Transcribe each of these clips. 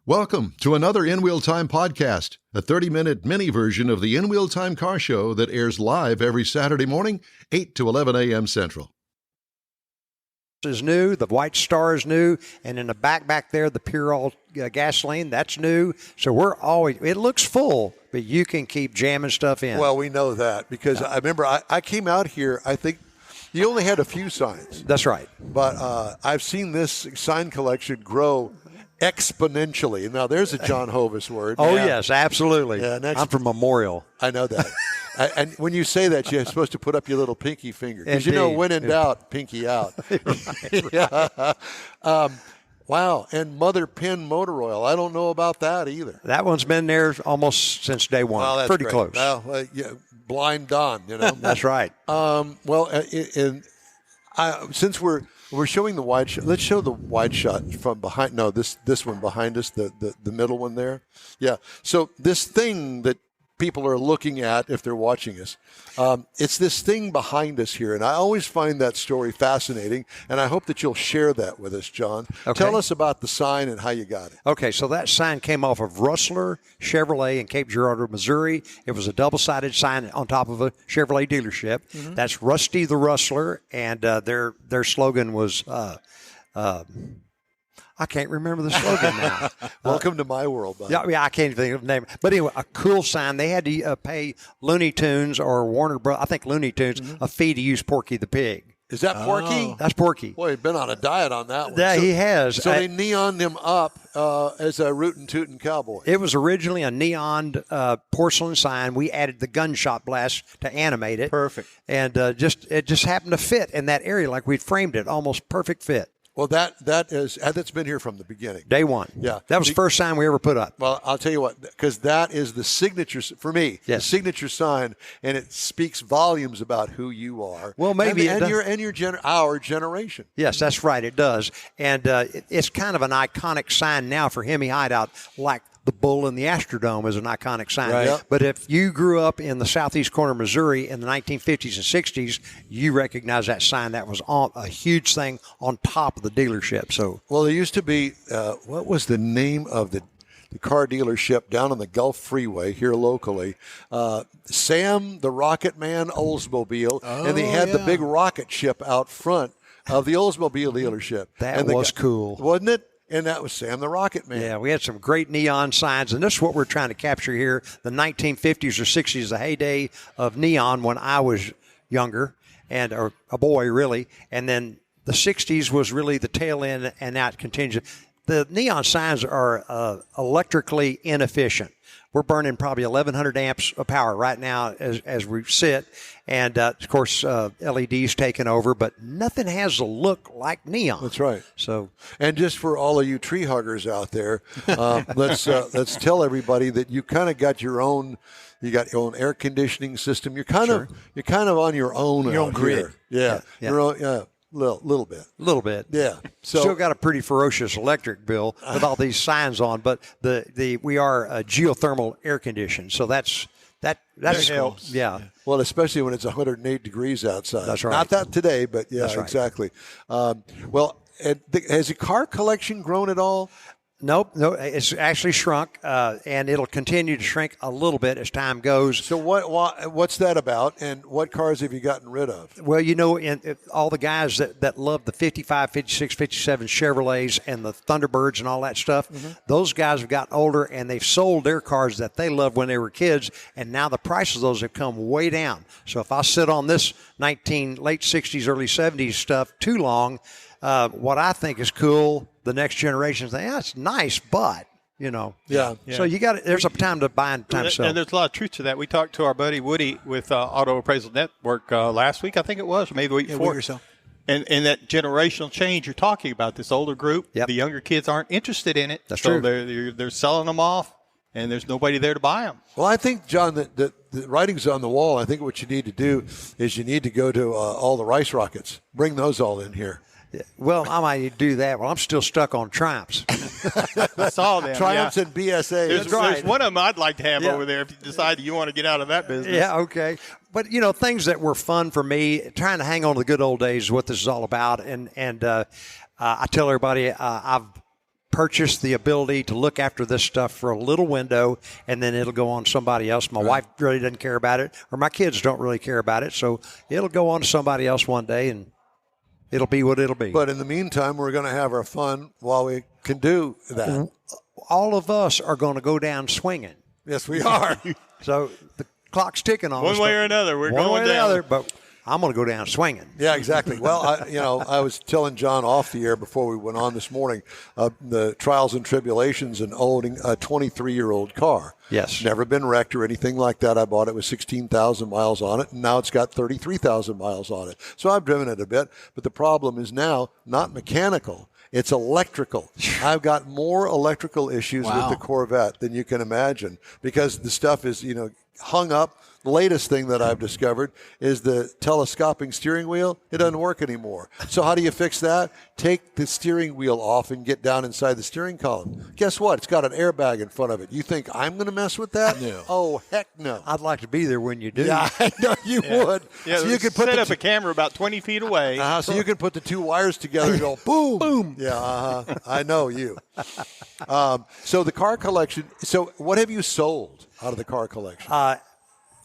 Welcome to another In Wheel Time podcast, a 30-minute mini version of the In Wheel Time car show that airs live every Saturday morning, 8 to 11 a.m. Central. Is new, the White Star is new, and in the back there, the Pure All gasoline, that's new. So we're always, it looks full, but you can keep jamming stuff in. Well, we know that because I remember I came out here, I think you only had a few signs. That's right. But I've seen this sign collection grow exponentially. Now, there's a John Hovis word. Oh, yeah. Yes, absolutely. Yeah, I'm from Memorial. I know that. And when you say that, you're supposed to put up your little pinky finger. Because, Indeed. when in doubt, pinky out. Yeah. Wow. And Mother Pin Motor Oil. I don't know about that either. That one's been there almost since day one. Well, that's pretty great. close. Well, yeah, blind Don, That's right. Since we're showing the wide shot, let's show the wide shot from behind. No, this one behind us, the middle one there. Yeah. So this thing that people are looking at if they're watching us, it's this thing behind us here, and I always find that story fascinating, and I hope that you'll share that with us, John. Okay. Tell us about the sign and how you got it. Okay, so that sign came off of Rustler Chevrolet in Cape Girardeau, Missouri. It was a double-sided sign on top of a Chevrolet dealership. Mm-hmm. That's Rusty the Rustler, and their slogan was I can't remember the slogan now. Welcome to my world, buddy. Yeah, I can't even think of the name. But anyway, a cool sign. They had to pay Looney Tunes or Warner Bros. I think Looney Tunes a fee to use Porky the Pig. Is that Porky? That's Porky. Boy, he's been on a diet on that one. Yeah, he has. So they neoned him up as a rootin' tootin' cowboy. It was originally a neon porcelain sign. We added the gunshot blast to animate it. Perfect. And it just happened to fit in that area like we'd framed it. Almost perfect fit. Well, that's been here from the beginning. Day one. Yeah. That was the first sign we ever put up. Well, I'll tell you what, because that is the signature, for me, yes. the signature sign, and it speaks volumes about who you are. Well, maybe our generation. Yes, that's right. It does. And it's kind of an iconic sign now for Hemi Hideout, like the bull in the Astrodome is an iconic sign. Right. Yep. But if you grew up in the southeast corner of Missouri in the 1950s and 60s, you recognize that sign. That was a huge thing on top of the dealership. So, well, there used to be, what was the name of the car dealership down on the Gulf Freeway here locally? Sam the Rocket Man Oldsmobile, and they had the big rocket ship out front of the Oldsmobile dealership. That was cool. Wasn't it? And that was Sam the Rocket Man. Yeah, we had some great neon signs, and this is what we're trying to capture here. The 1950s or 60s, the heyday of neon when I was younger, or a boy, really. And then the 60s was really the tail end, and now it continues. The neon signs are electrically inefficient. We're burning probably 1,100 amps of power right now as we sit. And, of course, LEDs taking over, but nothing has a look like neon. That's right. So, and just for all of you tree huggers out there, let's tell everybody that you kind of got your own. You got your own air conditioning system. You're kind of on your own. Your own grid. Here. Yeah. Your own. Yeah. Little bit. Yeah. So still got a pretty ferocious electric bill with all these signs on, but we are geothermal air conditioned, so that helps. Yeah. Well, especially when it's 108 degrees outside. That's right. Not that today, but yeah, That's right. Exactly. Has the car collection grown at all? Nope. No, it's actually shrunk, and it'll continue to shrink a little bit as time goes. So what's that about, and what cars have you gotten rid of? Well, all the guys that love the 55, 56, 57 Chevrolets and the Thunderbirds and all that stuff, those guys have gotten older, and they've sold their cars that they loved when they were kids, and now the prices of those have come way down. So if I sit on this late 60s, early 70s stuff too long, what I think is cool, the next generation think, it's nice, but, Yeah. So there's a time to buy and time to sell. And there's a lot of truth to that. We talked to our buddy Woody with Auto Appraisal Network last week, I think it was, or maybe the week before. A week or so. And that generational change you're talking about, this older group, Yep. the younger kids aren't interested in it. That's so true. They're selling them off, and there's nobody there to buy them. Well, I think, John, that the writing's on the wall. I think what you need to do is you need to go to all the Rice Rockets. Bring those all in here. Well, I might do that. Well, I'm still stuck on Triumphs. I saw them. Triumphs and BSA. There's one of them I'd like to have over there if you decide you want to get out of that business. Yeah, okay. But, things that were fun for me, trying to hang on to the good old days is what this is all about. And I tell everybody I've purchased the ability to look after this stuff for a little window, and then it'll go on to somebody else. My wife really doesn't care about it, or my kids don't really care about it, so it'll go on to somebody else one day, and it'll be what it'll be. But in the meantime, we're going to have our fun while we can do that. All of us are going to go down swinging. Yes, we are. So the clock's ticking on us. One way or another, we're one going way or the down. other, but I'm going to go down swinging. Yeah, exactly. Well, I was telling John off the air before we went on this morning the trials and tribulations in owning a 23-year-old car. Yes. Never been wrecked or anything like that. I bought it with 16,000 miles on it, and now it's got 33,000 miles on it. So I've driven it a bit, but the problem is now not mechanical. It's electrical. I've got more electrical issues with the Corvette than you can imagine because the stuff is, hung up. The latest thing that I've discovered is the telescoping steering wheel. It doesn't work anymore. So how do you fix that? Take the steering wheel off and get down inside the steering column. Guess what? It's got an airbag in front of it. You think I'm going to mess with that? No. Oh, heck no. I'd like to be there when you do. Yeah, I know you would. Yeah, so you could put set up a camera about 20 feet away. so you can put the two wires together and go boom, boom. Yeah, I know you. So the car collection. So what have you sold out of the car collection?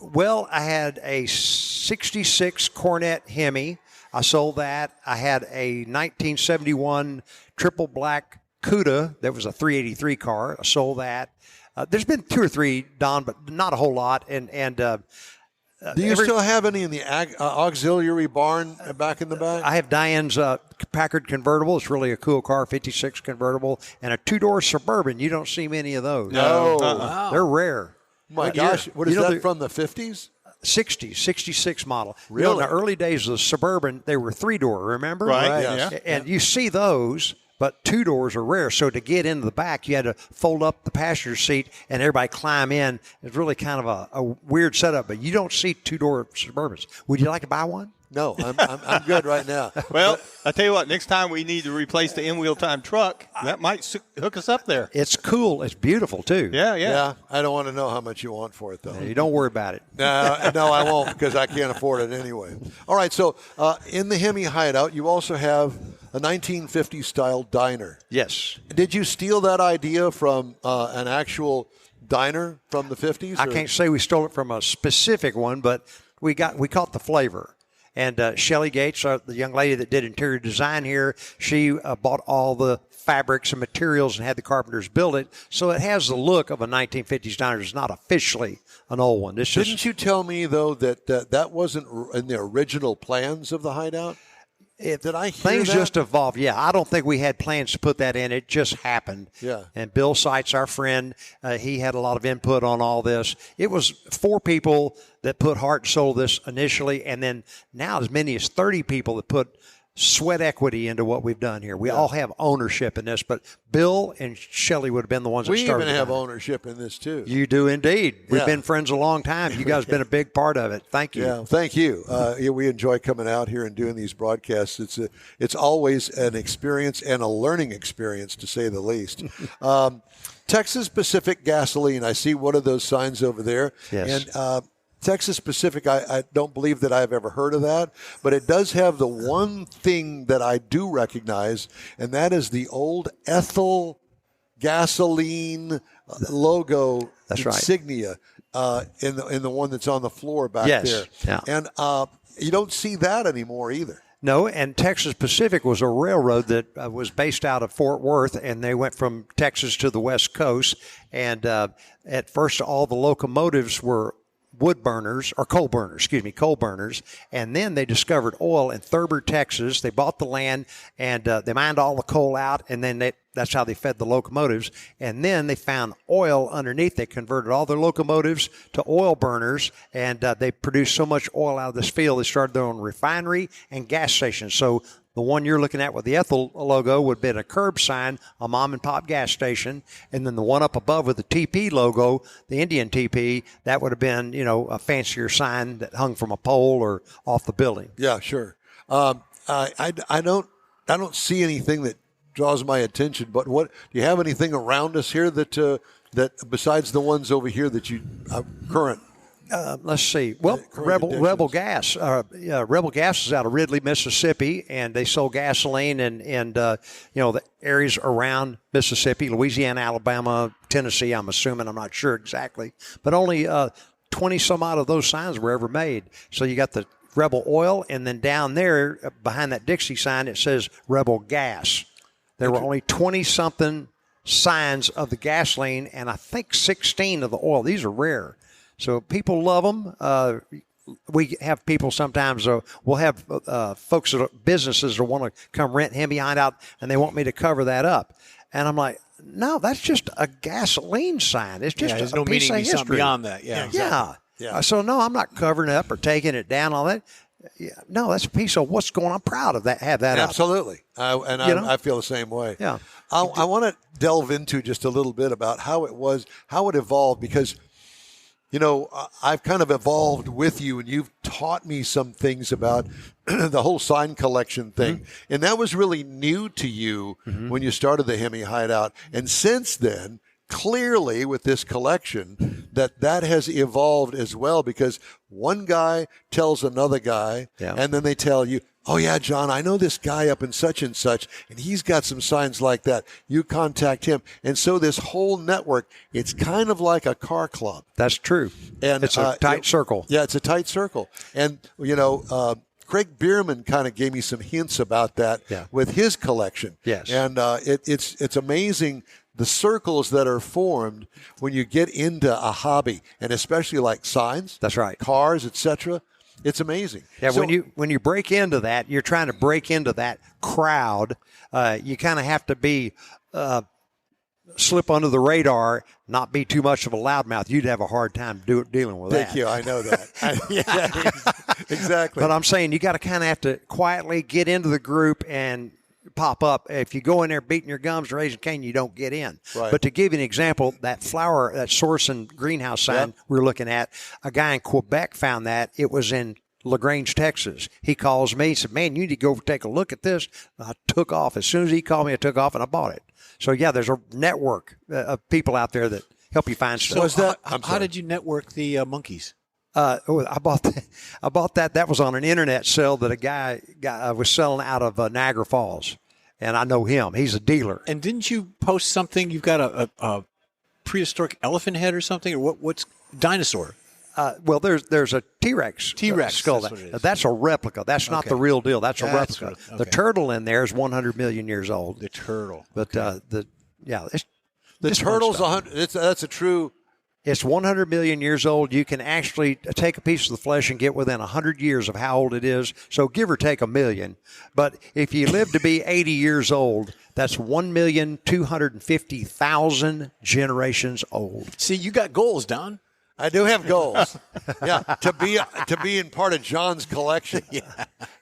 Well, I had a 66 Cornet Hemi. I sold that. I had a 1971 triple black Cuda that was a 383 car. I sold that. There's been 2 or 3, Don, but not a whole lot. And do you still have any in the auxiliary barn back in the back? I have Diane's Packard convertible. It's really a cool car, 56 convertible, and a 2-door Suburban. You don't see many of those. No. Wow. They're rare. My gosh, what is that from the 50s? 60, 66 model. Really? In the early days of the Suburban, they were 3-door, remember? Right, yes. yeah. And you see those, but 2 doors are rare. So to get into the back, you had to fold up the passenger seat and everybody climb in. It's really kind of a weird setup, but you don't see 2-door Suburbans. Would you like to buy one? No, I'm good right now. Well, I tell you what, next time we need to replace the in-wheel time truck, that might hook us up there. It's cool. It's beautiful, too. Yeah. I don't want to know how much you want for it, though. You don't worry about it. No, I won't because I can't afford it anyway. All right, so in the Hemi Hideout, you also have a 1950s style diner. Yes. Did you steal that idea from an actual diner from the 50s? I can't say we stole it from a specific one, but we caught the flavor. And Shelley Gates, the young lady that did interior design here, she bought all the fabrics and materials and had the carpenters build it. So it has the look of a 1950s diner. It's not officially an old one. Didn't you tell me, though, that that wasn't in the original plans of the Hideout? Did I hear Things that? just evolved. Yeah, I don't think we had plans to put that in. It just happened. Yeah. And Bill Seitz, our friend, he had a lot of input on all this. It was 4 people that put heart and soul this initially, and then now as many as 30 people that put sweat equity into what we've done here. We all have ownership in this, but Bill and Shelley would have been the ones that We started even have it. ownership in this, too. You do indeed. We've Yeah. been friends a long time. You guys have been a big part of it. Thank you. Yeah, thank you. We enjoy coming out here and doing these broadcasts. It's always an experience and a learning experience, to say the least. Texas Pacific Gasoline. I see one of those signs over there. Yes. And Texas Pacific, I don't believe that I've ever heard of that, but it does have the one thing that I do recognize, and that is the old Ethel gasoline logo That's right. insignia in the one that's on the floor back Yes. there. Yeah. And you don't see that anymore either. No, and Texas Pacific was a railroad that was based out of Fort Worth, and they went from Texas to the West Coast. And at first, all the locomotives were wood burners, or coal burners. And then they discovered oil in Thurber, Texas. They bought the land, and they mined all the coal out, and then that's how they fed the locomotives. And then they found oil underneath. They converted all their locomotives to oil burners, and they produced so much oil out of this field, they started their own refinery and gas station. So the one you're looking at with the Ethel logo would have been a curb sign, a mom and pop gas station. And then the one up above with the TP logo, the Indian TP, that would have been, a fancier sign that hung from a pole or off the building. Yeah, sure. I don't see anything that draws my attention. But do you have anything around us here that besides the ones over here that you current Let's see. Well, Rebel Gas. Rebel Gas is out of Ridley, Mississippi, and they sold gasoline in the areas around Mississippi, Louisiana, Alabama, Tennessee. I'm assuming. I'm not sure exactly, but only 20 some odd of those signs were ever made. So you got the Rebel Oil, and then down there behind that Dixie sign, it says Rebel Gas. There were only 20 something signs of the gasoline, and I think 16 of the oil. These are rare. So people love them. We have people sometimes, we'll have folks, businesses that want to come rent Hemi Hideout, and they want me to cover that up. And I'm like, no, that's just a gasoline sign. It's just there's a no piece meaning of history. beyond that. Yeah, exactly. Yeah. So, no, I'm not covering it up or taking it down, all that. Yeah, no, that's a piece of what's going on. I'm proud of that. Have that Absolutely. I feel the same way. Yeah. I want to delve into just a little bit about how it evolved, because I've kind of evolved with you, and you've taught me some things about the whole sign collection thing. Mm-hmm. And that was really new to you when you started the Hemi Hideout. And since then, clearly with this collection, that has evolved as well, because one guy tells another guy, and then they tell you, oh, yeah, John, I know this guy up in such and such, and he's got some signs like that. You contact him. And so this whole network, it's kind of like a car club. That's true. And it's a tight circle. Yeah, it's a tight circle. And, Craig Bierman kind of gave me some hints about that with his collection. Yes. And it's amazing the circles that are formed when you get into a hobby, and especially like signs. That's right. Cars, etc. It's amazing. Yeah, so, when you break into that, you're trying to break into that crowd. You kind of have to be slip under the radar, not be too much of a loudmouth. You'd have a hard time dealing with that. Thank you. I know that. Exactly. But I'm saying you got to kind of have to quietly get into the group and pop up. If you go in there beating your gums and raising cane, you don't get in. Right. But to give you an example, that source and greenhouse sign we're looking at, a guy in Quebec found that. It was in Lagrange, Texas. He calls me, he said, man, you need to go take a look at this. I took off. As soon as he called me, I took off and I bought it. So, yeah, there's a network of people out there that help you find stuff. So how did you network the monkeys? I bought that. That was on an internet sale that a guy was selling out of Niagara Falls, and I know him. He's a dealer. And didn't you post something? You've got a prehistoric elephant head or something, or what's dinosaur? Well, there's a T-Rex skull. That's a replica. That's not the real deal. That's a replica. The turtle in there is 100 million years old. The turtle. But the turtle's 100. That's a true. It's 100 million years old. You can actually take a piece of the flesh and get within 100 years of how old it is. So give or take 1 million. But if you live to be 80 years old, that's 1,250,000 generations old. See, you got goals, Don. I do have goals. To be in part of John's collection.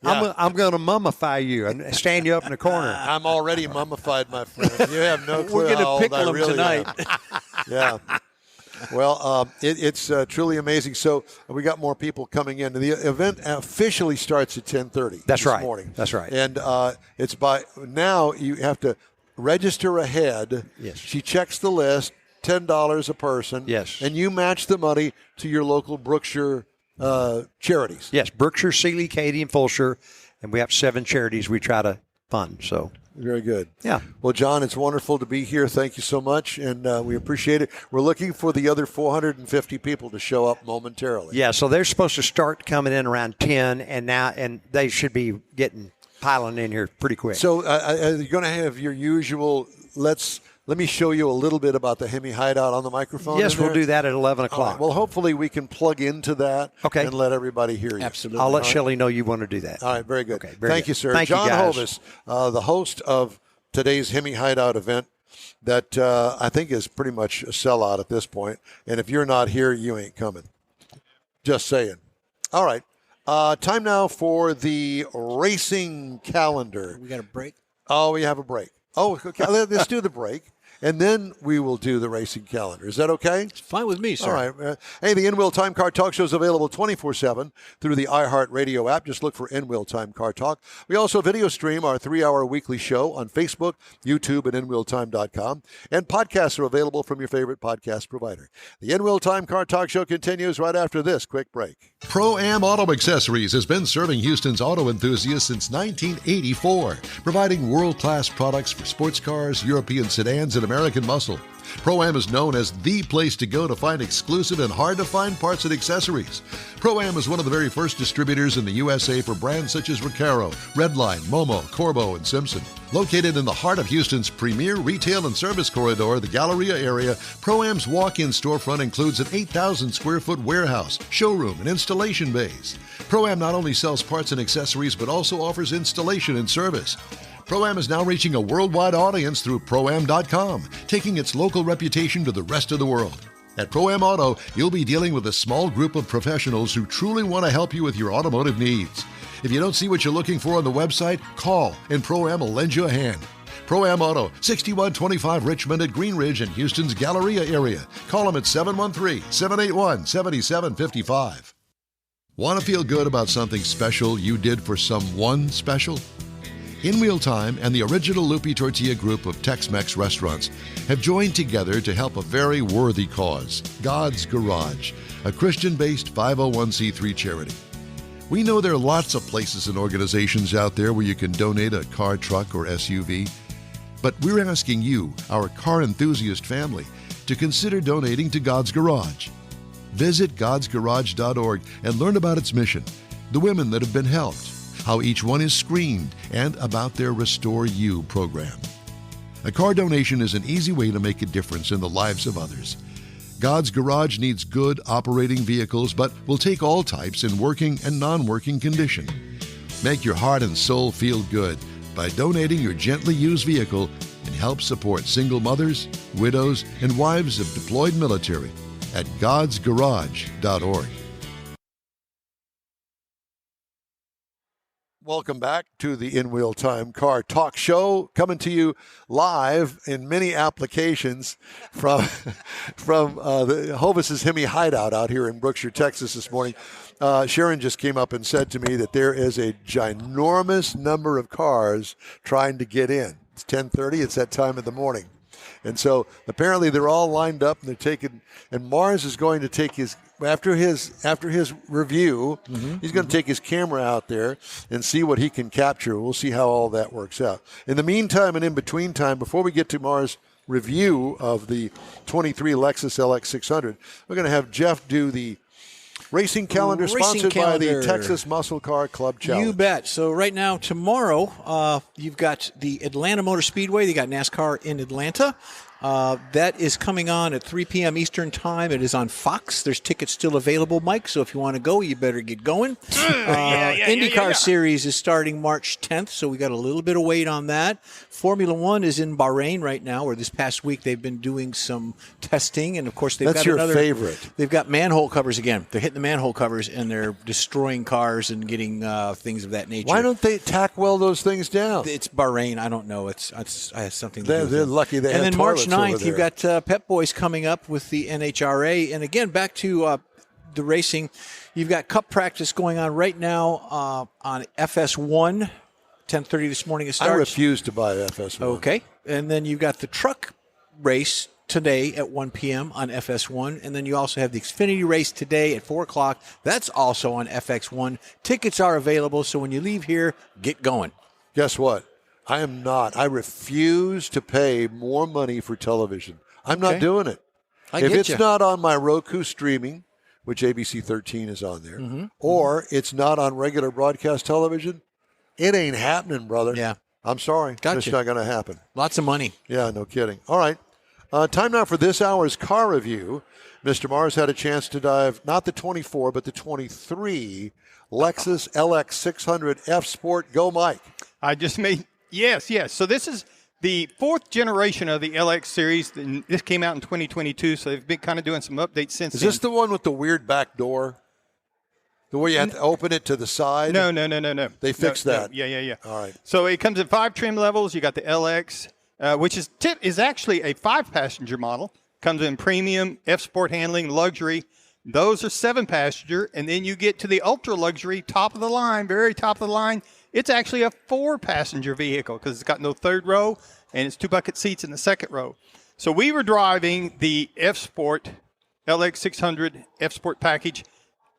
I'm going to mummify you and stand you up in the corner. I'm already mummified, my friend. You have no clue. We're going to pickle him really tonight. Yeah. Well, it's truly amazing. So we got more people coming in. The event officially starts at 10:30. That's this right. Morning. That's right. And it's by now you have to register ahead. Yes. She checks the list. $10 a person. Yes. And you match the money to your local Brookshire charities. Yes, Brookshire, Sealy, Katy, and Fulshire. And we have 7 charities we try to fund. So very good. Yeah. Well, John, it's wonderful to be here. Thank you so much, and we appreciate it. We're looking for the other 450 people to show up momentarily. Yeah, so they're supposed to start coming in around 10, and they should be piling in here pretty quick. So you're going to have your usual, let me show you a little bit about the Hemi Hideout on the microphone. Yes, we'll do that at 11 o'clock. Right. Well, hopefully we can plug into that and let everybody hear you. Absolutely. I'll let Shelley know you want to do that. All right, very good. Okay, Thank you, sir. Thank John you, guys. Hovis, the host of today's Hemi Hideout event that I think is pretty much a sellout at this point. And if you're not here, you ain't coming. Just saying. All right. Time now for the racing calendar. We got a break? Oh, we have a break. Oh, okay. Let's do the break. and then we will do the racing calendar. Is that okay? It's fine with me, sir. All right. Hey, the In-Wheel Time Car Talk Show is available 24/7 through the iHeartRadio app. Just look for In-Wheel Time Car Talk. We also video stream our 3-hour weekly show on Facebook, YouTube, and InWheelTime.com. And podcasts are available from your favorite podcast provider. The In-Wheel Time Car Talk Show continues right after this quick break. Pro-Am Auto Accessories has been serving Houston's auto enthusiasts since 1984, providing world-class products for sports cars, European sedans, and American muscle. Pro-Am is known as the place to go to find exclusive and hard-to-find parts and accessories. Pro-Am is one of the very first distributors in the USA for brands such as Recaro, Redline, Momo, Corbo, and Simpson. Located in the heart of Houston's premier retail and service corridor, the Galleria area, Pro-Am's walk-in storefront includes an 8,000-square-foot warehouse, showroom, and installation bays. Pro-Am not only sells parts and accessories, but also offers installation and service. Pro-Am is now reaching a worldwide audience through Pro-Am.com, taking its local reputation to the rest of the world. At Pro-Am Auto, you'll be dealing with a small group of professionals who truly want to help you with your automotive needs. If you don't see what you're looking for on the website, call, and Pro-Am will lend you a hand. Pro-Am Auto, 6125 Richmond at Green Ridge in Houston's Galleria area. Call them at 713-781-7755. Want to feel good about something special you did for someone special? In-Wheel Time and the original Lupi Tortilla group of Tex-Mex restaurants have joined together to help a very worthy cause, God's Garage, a Christian-based 501c3 charity. We know there are lots of places and organizations out there where you can donate a car, truck, or SUV, but we're asking you, our car enthusiast family, to consider donating to God's Garage. Visit godsgarage.org and learn about its mission, the women that have been helped, how each one is screened, and about their Restore You program. A car donation is an easy way to make a difference in the lives of others. God's Garage needs good operating vehicles, but will take all types in working and non-working condition. Make your heart and soul feel good by donating your gently used vehicle and help support single mothers, widows, and wives of deployed military at godsgarage.org. Welcome back to the In-Wheel Time Car Talk Show, coming to you live in many applications from the Hovis's Hemi Hideout out here in Brookshire, Texas this morning. Sharon just came up and said to me that there is a ginormous number of cars trying to get in. It's 10:30. It's that time of the morning. And so apparently they're all lined up and they're taking, and Mars is going to take his, after his review, he's going to take his camera out there and see what he can capture. We'll see how all that works out. In the meantime and in between time, before we get to Mars' review of the 23 Lexus LX600, we're going to have Jeff do the racing calendar sponsored by the Texas Muscle Car Club Challenge. You bet. So right now, tomorrow, you've got the Atlanta Motor Speedway. They got NASCAR in Atlanta. That is coming on at 3 p.m. Eastern Time. It is on Fox. There's tickets still available, Mike, so if you want to go, you better get going. IndyCar Series is starting March 10th, so we got a little bit of wait on that. Formula One is in Bahrain right now, where this past week they've been doing some testing, and of course they've That's got your favorite. They've got manhole covers again. They're hitting the manhole covers, and they're destroying cars and getting things of that nature. Why don't they tack weld those things down? It's Bahrain. I don't know. It's something to do with They're it. lucky they and have then March toilets 9th, over you've there. got Pep Boys coming up with the NHRA. And again, back to the racing, you've got cup practice going on right now on FS1. 10:30 this morning it starts. I refuse to buy FS1. Okay. And then you've got the truck race today at 1 p.m. on FS1. And then you also have the Xfinity race today at 4 o'clock. That's also on FX1. Tickets are available, so when you leave here, get going. Guess what? I am not. I refuse to pay more money for television. I'm not doing it. If it's not on my Roku streaming, which ABC 13 is on there, or it's not on regular broadcast television, it ain't happening, brother. Yeah. I'm sorry. Gotcha. It's not going to happen. Lots of money. Yeah, no kidding. All right. Time now for this hour's car review. Mr. Mars had a chance to dive, not the 24, but the 23 Lexus LX600 F Sport. Go, Mike. I just made, yes. So this is the fourth generation of the LX series. And this came out in 2022, so they've been kind of doing some updates since Is then. this the one with the weird back door? The way you have to open it to the side? No. They fixed that. Yeah. All right. So it comes in 5 trim levels. You got the LX, which is actually a 5-passenger model. Comes in premium, F-Sport handling, luxury. Those are 7-passenger. And then you get to the ultra luxury, top of the line, very top of the line. It's actually a 4-passenger vehicle because it's got no third row and it's 2 bucket seats in the second row. So we were driving the F-Sport, LX600 F-Sport package.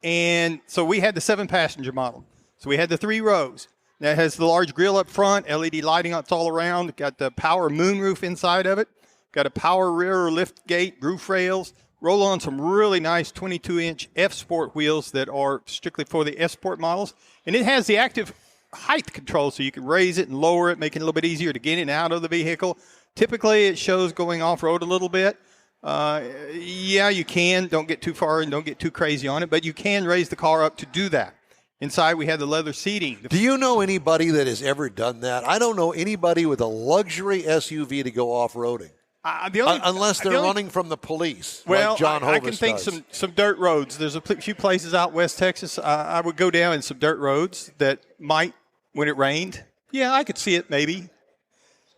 And so we had the 7-passenger model. So we had the 3 rows. That has the large grille up front, LED lighting all around. Got the power moonroof inside of it. Got a power rear lift gate, roof rails. Roll on some really nice 22-inch F-Sport wheels that are strictly for the F-Sport models. And it has the active height control, so you can raise it and lower it, make it a little bit easier to get in and out of the vehicle. Typically, it shows going off-road a little bit. Yeah, you can. Don't get too far and don't get too crazy on it, but you can raise the car up to do that. Inside, we have the leather seating. Do you know anybody that has ever done that? I don't know anybody with a luxury SUV to go off-roading. Unless they're running from the police, well, like John Hovis I can think does. some dirt roads. There's a few places out West Texas. I would go down in some dirt roads that might, when it rained. Yeah, I could see it maybe.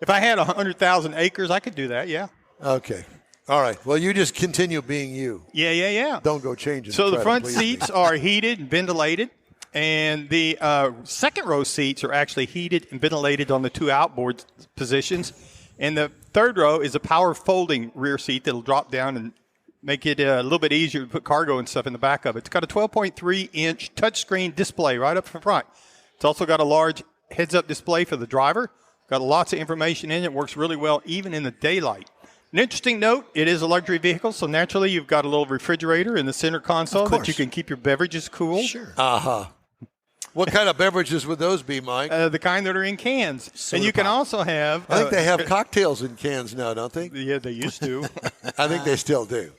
If I had 100,000 acres, I could do that, yeah. Okay. All right. Well, you just continue being you. Yeah. Don't go changing. So the front seats are heated and ventilated. And the second row seats are actually heated and ventilated on the 2 outboard positions. And the third row is a power folding rear seat that'll drop down and make it a little bit easier to put cargo and stuff in the back of it. It's got a 12.3-inch touchscreen display right up front. It's also got a large heads-up display for the driver. Got lots of information in it. Works really well even in the daylight. An interesting note, it is a luxury vehicle, so naturally you've got a little refrigerator in the center console that you can keep your beverages cool. Sure. Uh-huh. What kind of beverages would those be, Mike? The kind that are in cans. Soda and you can also have... I think they have cocktails in cans now, don't they? Yeah, they used to. I think they still do.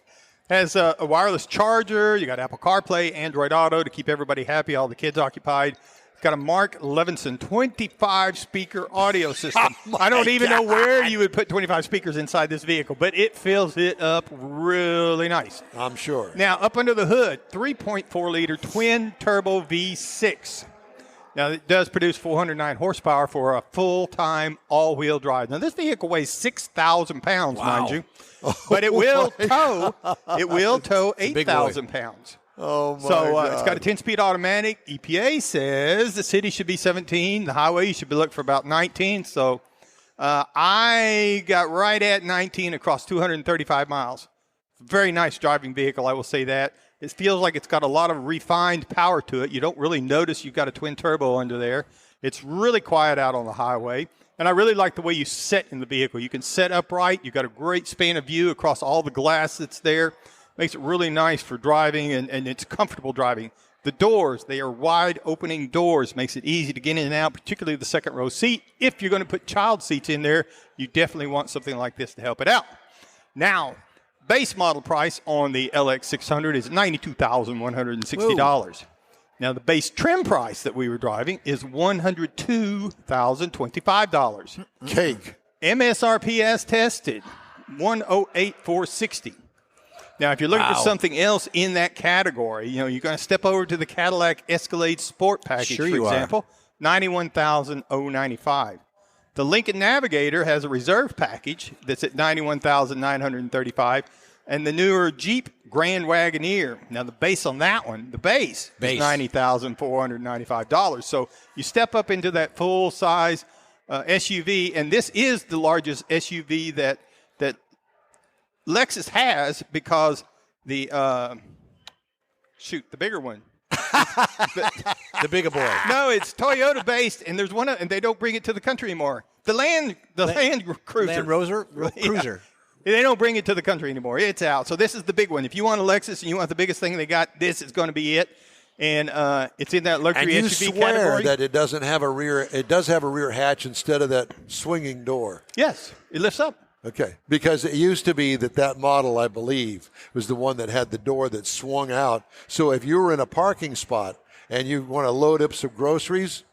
Has a wireless charger. You got Apple CarPlay, Android Auto to keep everybody happy, all the kids occupied. It's got a Mark Levinson 25-speaker audio system. I don't even know where you would put 25 speakers inside this vehicle, but it fills it up really nice. I'm sure. Now, up under the hood, 3.4-liter twin-turbo V6. Now, it does produce 409 horsepower for a full-time all-wheel drive. Now, this vehicle weighs 6,000 pounds, mind you, but it will tow 8,000 pounds. Oh, my So God. it's got a 10-speed automatic. EPA says the city should be 17. The highway, you should be looking for about 19. So I got right at 19 across 235 miles. Very nice driving vehicle, I will say that. It feels like it's got a lot of refined power to it. You don't really notice you've got a twin turbo under there. It's really quiet out on the highway. And I really like the way you sit in the vehicle. You can sit upright. You've got a great span of view across all the glass that's there. Makes it really nice for driving, and it's comfortable driving. The doors, they are wide opening doors. Makes it easy to get in and out, particularly the second row seat. If you're going to put child seats in there, you definitely want something like this to help it out. Now, base model price on the LX600 is $92,160. Now, the base trim price that we were driving is $102,025. Cake. MSRP as tested, $108,460. Now, if you're looking for something else in that category, you're going to step over to the Cadillac Escalade Sport package, for example, $91,095. The Lincoln Navigator has a reserve package that's at $91,935, and the newer Jeep Grand Wagoneer. Now, the base on that one, is $90,495. So you step up into that full-size SUV, and this is the largest SUV that Lexus has, because the bigger one. The bigger boy. No, it's Toyota based, and there's one, and they don't bring it to the country anymore. The Land Cruiser. Land Rover Cruiser. Yeah. They don't bring it to the country anymore. It's out. So this is the big one. If you want a Lexus and you want the biggest thing they got, this is going to be it. And it's in that luxury and you SUV swear category. that it doesn't have a rear. It does have a rear hatch instead of that swinging door. Yes, it lifts up. Okay, because it used to be that model, I believe, was the one that had the door that swung out. So if you were in a parking spot and you want to load up some groceries,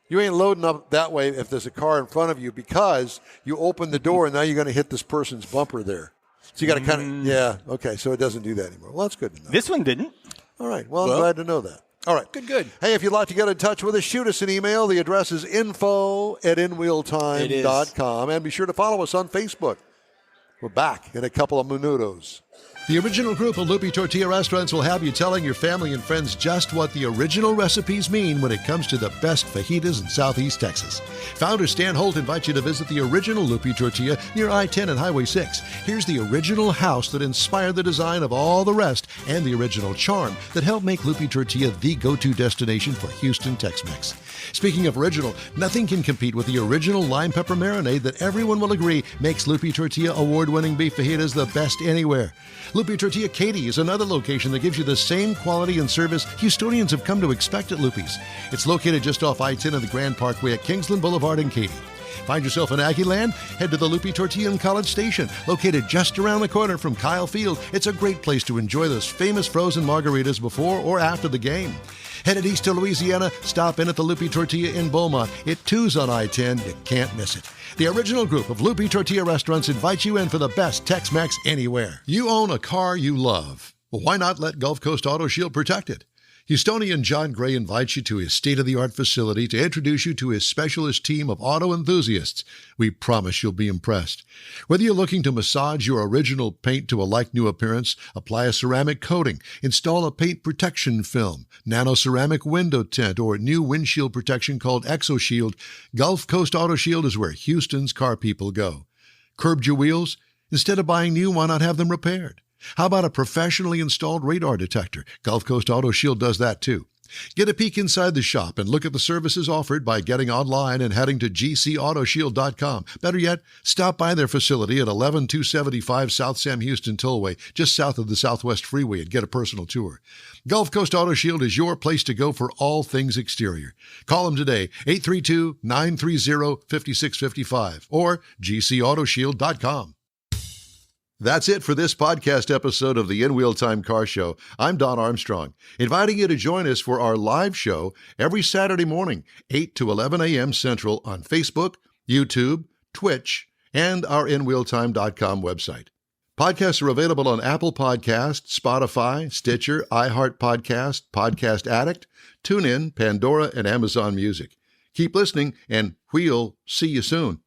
you ain't loading up that way if there's a car in front of you, because you open the door and now you're going to hit this person's bumper there. So you got to kind of, okay, so it doesn't do that anymore. Well, that's good to know. This one didn't. All right, well, I'm glad to know that. All right. Good. Hey, if you'd like to get in touch with us, shoot us an email. The address is info@inwheeltime.com. And be sure to follow us on Facebook. We're back in a couple of minutos. The original group of Loopy Tortilla restaurants will have you telling your family and friends just what the original recipes mean when it comes to the best fajitas in Southeast Texas. Founder Stan Holt invites you to visit the original Loopy Tortilla near I-10 and Highway 6. Here's the original house that inspired the design of all the rest and the original charm that helped make Loopy Tortilla the go-to destination for Houston Tex-Mex. Speaking of original, nothing can compete with the original lime pepper marinade that everyone will agree makes Loopy Tortilla award-winning beef fajitas the best anywhere. Loopy Tortilla Katy is another location that gives you the same quality and service Houstonians have come to expect at Loopy's. It's located just off I-10 and the Grand Parkway at Kingsland Boulevard in Katy. Find yourself in Aggie Land? Head to the Loopy Tortilla in College Station, located just around the corner from Kyle Field. It's a great place to enjoy those famous frozen margaritas before or after the game. Headed east to Louisiana, stop in at the Loopy Tortilla in Beaumont. It too's on I-10. You can't miss it. The original group of Loopy Tortilla restaurants invites you in for the best Tex-Mex anywhere. You own a car you love. Well, why not let Gulf Coast Auto Shield protect it? Houstonian John Gray invites you to his state-of-the-art facility to introduce you to his specialist team of auto enthusiasts. We promise you'll be impressed. Whether you're looking to massage your original paint to a like-new appearance, apply a ceramic coating, install a paint protection film, nano-ceramic window tint, or new windshield protection called ExoShield, Gulf Coast Auto Shield is where Houston's car people go. Curbed your wheels? Instead of buying new, why not have them repaired? How about a professionally installed radar detector? Gulf Coast Auto Shield does that too. Get a peek inside the shop and look at the services offered by getting online and heading to gcautoshield.com. Better yet, stop by their facility at 11275 South Sam Houston Tollway, just south of the Southwest Freeway, and get a personal tour. Gulf Coast Auto Shield is your place to go for all things exterior. Call them today, 832-930-5655 or gcautoshield.com. That's it for this podcast episode of the In Wheel Time Car Show. I'm Don Armstrong, inviting you to join us for our live show every Saturday morning, 8 to 11 a.m. Central on Facebook, YouTube, Twitch, and our InWheelTime.com website. Podcasts are available on Apple Podcasts, Spotify, Stitcher, iHeart Podcast, Podcast Addict, TuneIn, Pandora, and Amazon Music. Keep listening, and we'll see you soon.